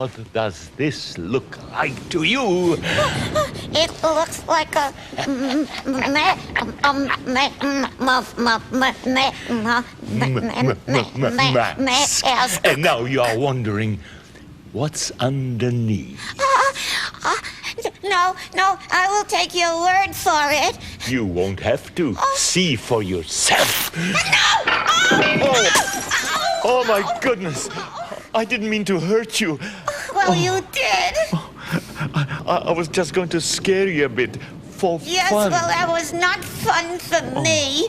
What does this look like to you? It looks like a mask. And now you are wondering what's underneath. No, I will take your word for it. You won't have to. See for yourself. No! Oh, my goodness. I didn't mean to hurt you. Well, you did. I was just going to scare you a bit for Yes, fun. well, that was not fun for me.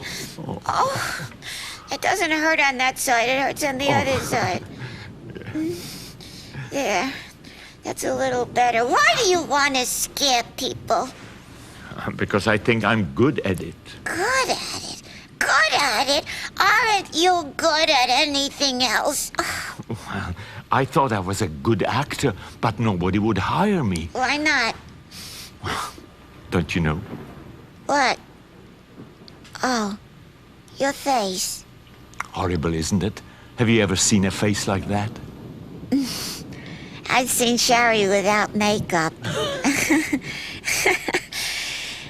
Oh, it doesn't hurt on that side. It hurts on the other side. There. That's a little better. Why do you want to scare people? Because I think I'm good at it. Good at it? Good at it? Aren't you good at anything else? Well, I thought I was a good actor, but nobody would hire me. Why not? Don't you know? What? Oh, your face. Horrible, isn't it? Have you ever seen a face like that? I've seen Shari without makeup.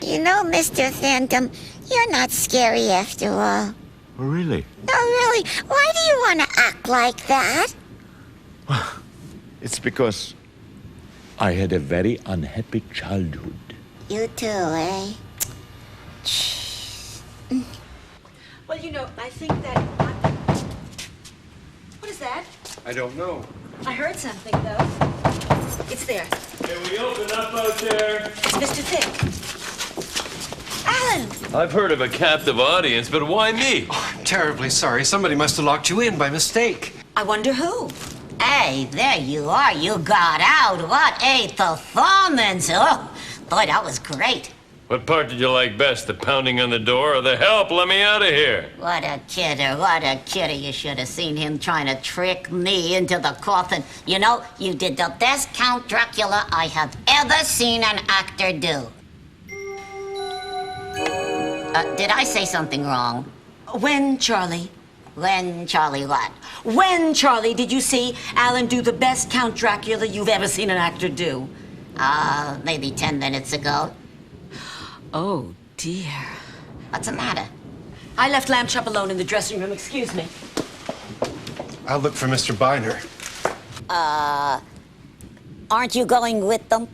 You know, Mr. Phantom, you're not scary after all. Really? No, really. Why do you want to act like that? It's because I had a very unhappy childhood. You too, eh? Well, you know, I think that... What is that? I don't know. I heard something, though. It's there. Can we open up out there? It's Mr. Thicke. Alan! I've heard of a captive audience, but why me? Oh, I'm terribly sorry. Somebody must have locked you in by mistake. I wonder who. Hey, there you are. You got out. What a performance. Oh, boy, that was great. What part did you like best, the pounding on the door or the help? Let me out of here. What a kidder, what a kidder. You should have seen him trying to trick me into the coffin. You know, you did the best Count Dracula I have ever seen an actor do. Did I say something wrong? When, Charlie? When, Charlie, what? When, Charlie, did you see Alan do the best Count Dracula you've ever seen an actor do? Maybe 10 minutes ago. Oh, dear. What's the matter? I left Lamb Chop alone in the dressing room. Excuse me. I'll look for Mr. Byner. Aren't you going with them?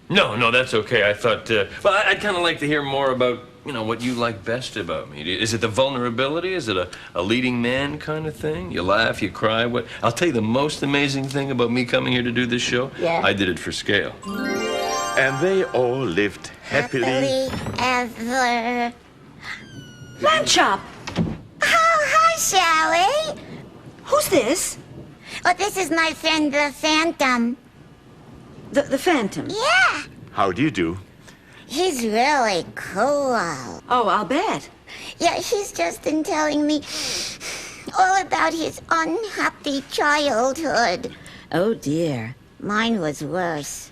No, that's okay. I thought, well, I'd kind of like to hear more about, you know, what you like best about me. Is it the vulnerability? Is it a leading man kind of thing? You laugh, you cry. What? I'll tell you the most amazing thing about me coming here to do this show. Yeah? I did it for scale. And they all lived happily ever. Lamb Chop! Oh, hi, Shari. Who's this? Oh, this is my friend, the Phantom. The Phantom? Yeah. How do you do? He's really cool. Oh, I'll bet. Yeah, he's just been telling me all about his unhappy childhood. Oh, dear. Mine was worse.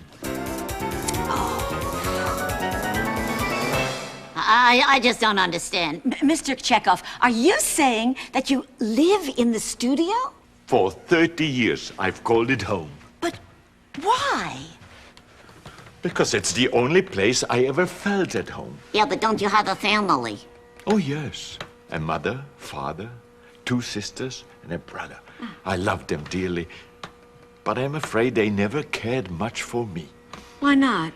I just don't understand. Mr. Chekhov, are you saying that you live in the studio? For 30 years, I've called it home. But why? Because it's the only place I ever felt at home. Yeah, but don't you have a family? Oh, yes. A mother, father, 2 sisters, and a brother. I loved them dearly. But I'm afraid they never cared much for me. Why not?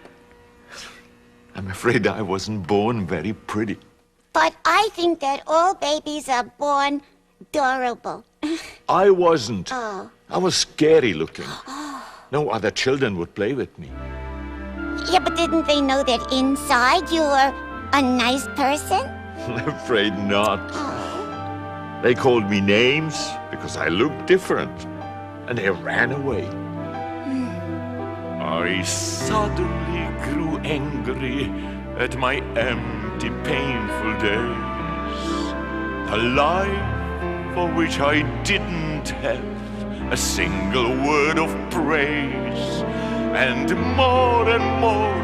I'm afraid I wasn't born very pretty. But I think that all babies are born adorable. I wasn't. Oh. I was scary looking. No other children would play with me. Yeah, but didn't they know that inside you were a nice person? I'm afraid not. They called me names because I looked different. And they ran away. I suddenly grew angry at my empty, painful days. A life for which I didn't have a single word of praise. And more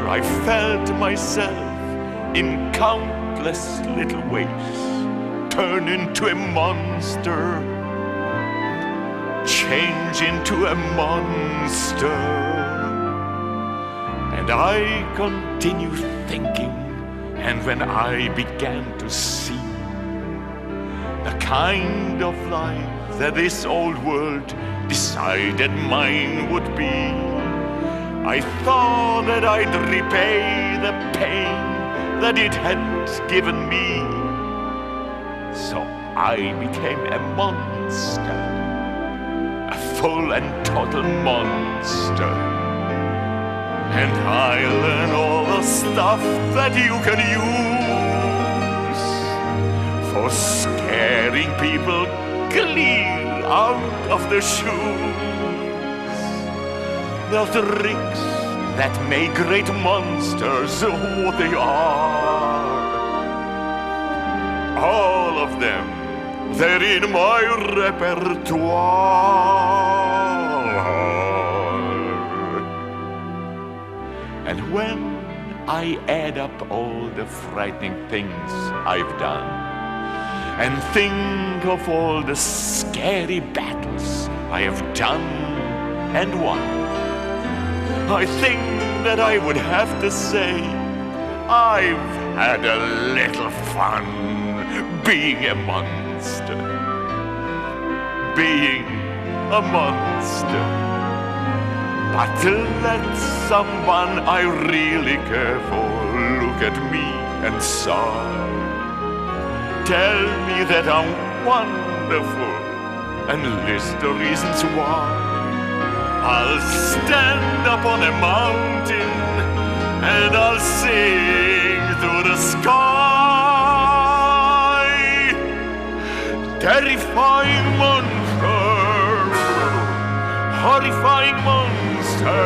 I felt myself in countless little ways turn into a monster. change into a monster. And I continued thinking, and when I began to see the kind of life that this old world decided mine would be, I thought that I'd repay the pain that it had given me. So I became a monster, a full and total monster. And I learned all the stuff that you can use for scaring people clean out of their shoes. The tricks that make great monsters what they are. All of them, they're in my repertoire. And when I add up all the frightening things I've done and think of all the scary battles I have done and won, I think that I would have to say I've had a little fun being a monster. Being a monster. But to let someone I really care for look at me and sigh, tell me that I'm wonderful and list the reasons why, I'll stand up on a mountain and I'll sing through the sky. Terrifying monster, horrifying monster,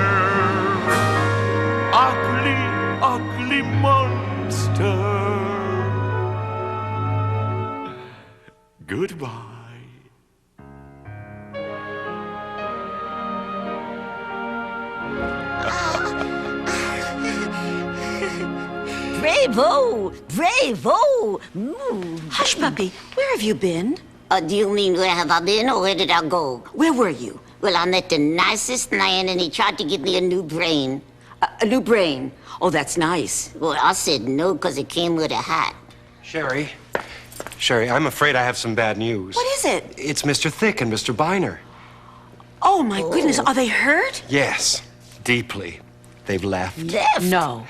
ugly, ugly monster. Goodbye. Bravo! Bravo! Hush, puppy. Where have you been? Do you mean where have I been or where did I go? Where were you? Well, I met the nicest man and he tried to give me a new brain. A new brain. Oh, that's nice. Well, I said no because it came with a hat. Sherry, I'm afraid I have some bad news. What is it? It's Mr. Thicke and Mr. Byner. Oh, my goodness. Are they hurt? Yes, deeply. They've left. Left? No.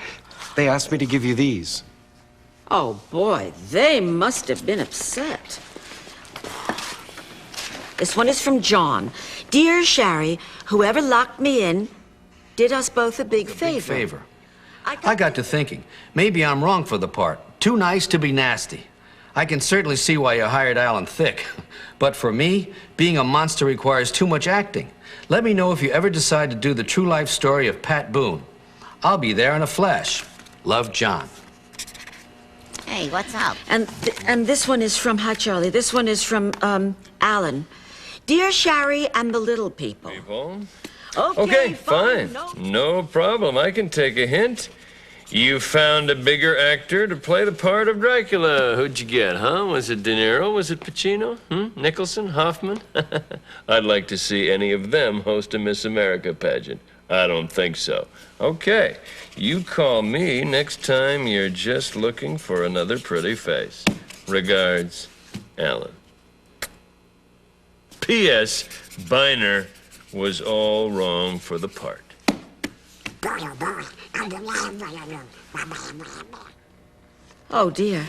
They asked me to give you these. Oh, boy. They must have been upset. This one is from John. Dear Shari, whoever locked me in did us both a big favor. I got to thinking, maybe I'm wrong for the part. Too nice to be nasty. I can certainly see why you hired Alan Thicke. But for me, being a monster requires too much acting. Let me know if you ever decide to do the true life story of Pat Boone. I'll be there in a flash. Love, John. Hey, what's up? And this one is from, hi, Charlie. This one is from, Alan. Dear Shari and the little people. Okay, fine. No problem. I can take a hint. You found a bigger actor to play the part of Dracula. Who'd you get, huh? Was it De Niro? Was it Pacino? Nicholson? Hoffman? I'd like to see any of them host a Miss America pageant. I don't think so. Okay, you call me next time you're just looking for another pretty face. Regards, Alan. P.S. Byner was all wrong for the part. Oh, dear.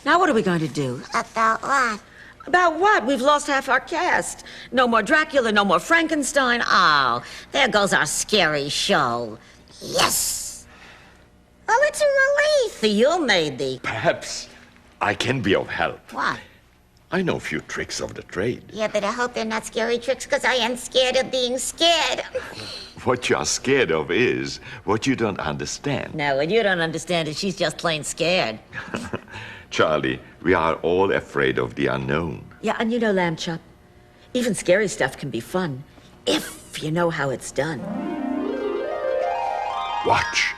Now what are we going to do? About what? About what? We've lost half our cast. No more Dracula, no more Frankenstein. Oh, there goes our scary show. Yes! Well, it's a relief for you, maybe. Perhaps I can be of help. What? I know a few tricks of the trade. Yeah, but I hope they're not scary tricks, because I am scared of being scared. What you're scared of is what you don't understand. No, what you don't understand is she's just plain scared. Charlie, we are all afraid of the unknown. Yeah, and you know, Lamb Chop, even scary stuff can be fun, if you know how it's done. Watch.